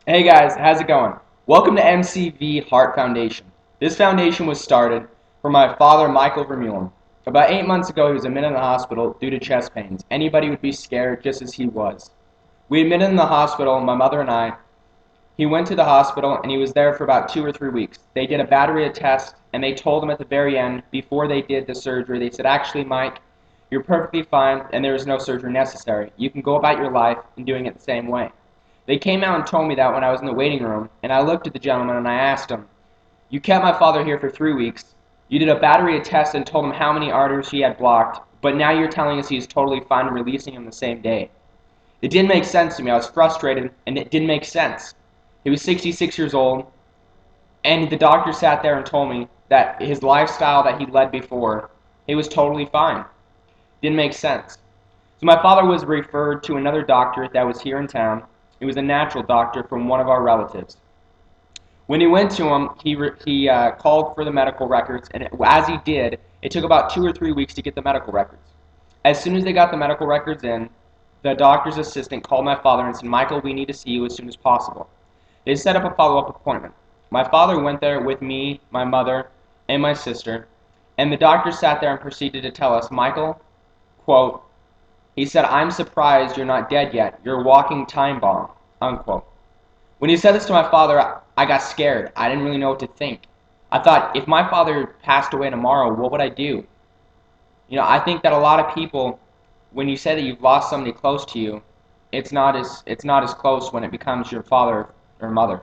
Hey guys, how's it going? Welcome to MCV Heart Foundation. This foundation was started for my father, Michael Vermeulen. About 8 months ago, he was admitted in the hospital due to chest pains. Anybody would be scared just as he was. We admitted him in the hospital, my mother and I. He went to the hospital and he was there for about 2 or 3 weeks. They did a battery of tests and they told him at the very end, before they did the surgery, they said, actually, Mike, you're perfectly fine and there is no surgery necessary. You can go about your life and doing it the same way. They came out and told me that when I was in the waiting room, and I looked at the gentleman and I asked him, you kept my father here for 3 weeks, you did a battery of tests and told him how many arteries he had blocked, but now you're telling us he's totally fine and releasing him the same day. It didn't make sense to me. I was frustrated, and it didn't make sense. He was 66 years old, and the doctor sat there and told me that his lifestyle that he led before, he was totally fine. Didn't make sense. So my father was referred to another doctor that was here in town. It was a natural doctor from one of our relatives. When he went to him, he called for the medical records, and as he did, it took about 2 or 3 weeks to get the medical records. As soon as they got the medical records in, the doctor's assistant called my father and said, Michael, we need to see you as soon as possible. They set up a follow-up appointment. My father went there with me, my mother, and my sister, and the doctor sat there and proceeded to tell us, Michael, quote, he said, I'm surprised you're not dead yet. You're a walking time bomb, unquote. When he said this to my father, I got scared. I didn't really know what to think. I thought, if my father passed away tomorrow, what would I do? I think that a lot of people, when you say that you've lost somebody close to you, it's not as close when it becomes your father or mother.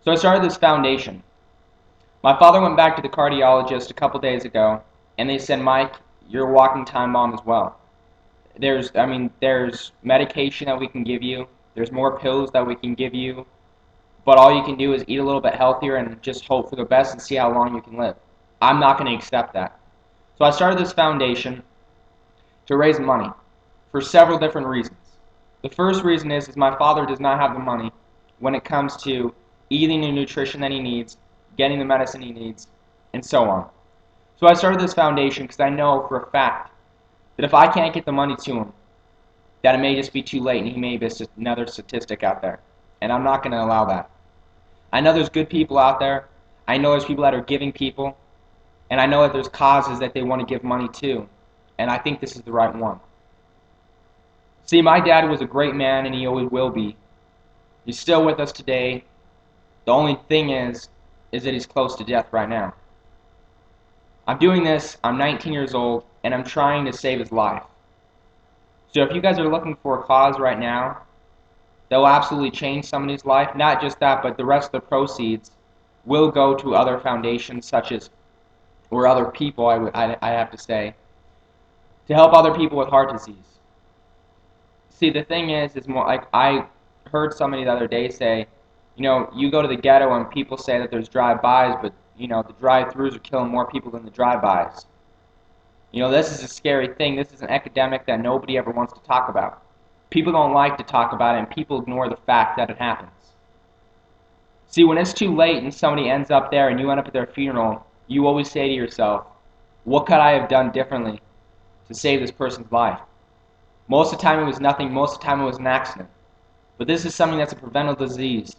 So I started this foundation. My father went back to the cardiologist a couple days ago, and they said, Mike, you're a walking time bomb as well. There's medication that we can give you. There's more pills that we can give you. But all you can do is eat a little bit healthier and just hope for the best and see how long you can live. I'm not going to accept that. So I started this foundation to raise money for several different reasons. The first reason is my father does not have the money when it comes to eating the nutrition that he needs, getting the medicine he needs, and so on. So I started this foundation because I know for a fact that if I can't get the money to him, that it may just be too late and he may be just another statistic out there. And I'm not going to allow that. I know there's good people out there. I know there's people that are giving people. And I know that there's causes that they want to give money to. And I think this is the right one. See, my dad was a great man and he always will be. He's still with us today. The only thing is that he's close to death right now. I'm doing this, I'm 19 years old, and I'm trying to save his life. So if you guys are looking for a cause right now that will absolutely change somebody's life, not just that, but the rest of the proceeds will go to other foundations such as, or other people, I have to say, to help other people with heart disease. See, the thing is more like I heard somebody the other day say, you go to the ghetto and people say that there's drive-bys, but, the drive-thrus are killing more people than the drive-bys. This is a scary thing. This is an epidemic that nobody ever wants to talk about. People don't like to talk about it, and people ignore the fact that it happens. See, when it's too late and somebody ends up there and you end up at their funeral, you always say to yourself, what could I have done differently to save this person's life? Most of the time it was nothing. Most of the time it was an accident. But this is something that's a preventable disease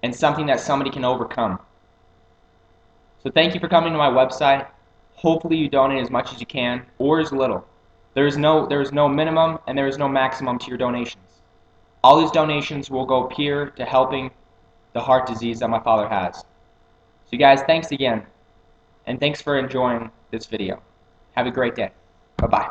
and something that somebody can overcome. So thank you for coming to my website. Hopefully you donate as much as you can or as little. There is no minimum and there is no maximum to your donations. All these donations will go pure to helping the heart disease that my father has. So guys, thanks again. And thanks for enjoying this video. Have a great day. Bye-bye.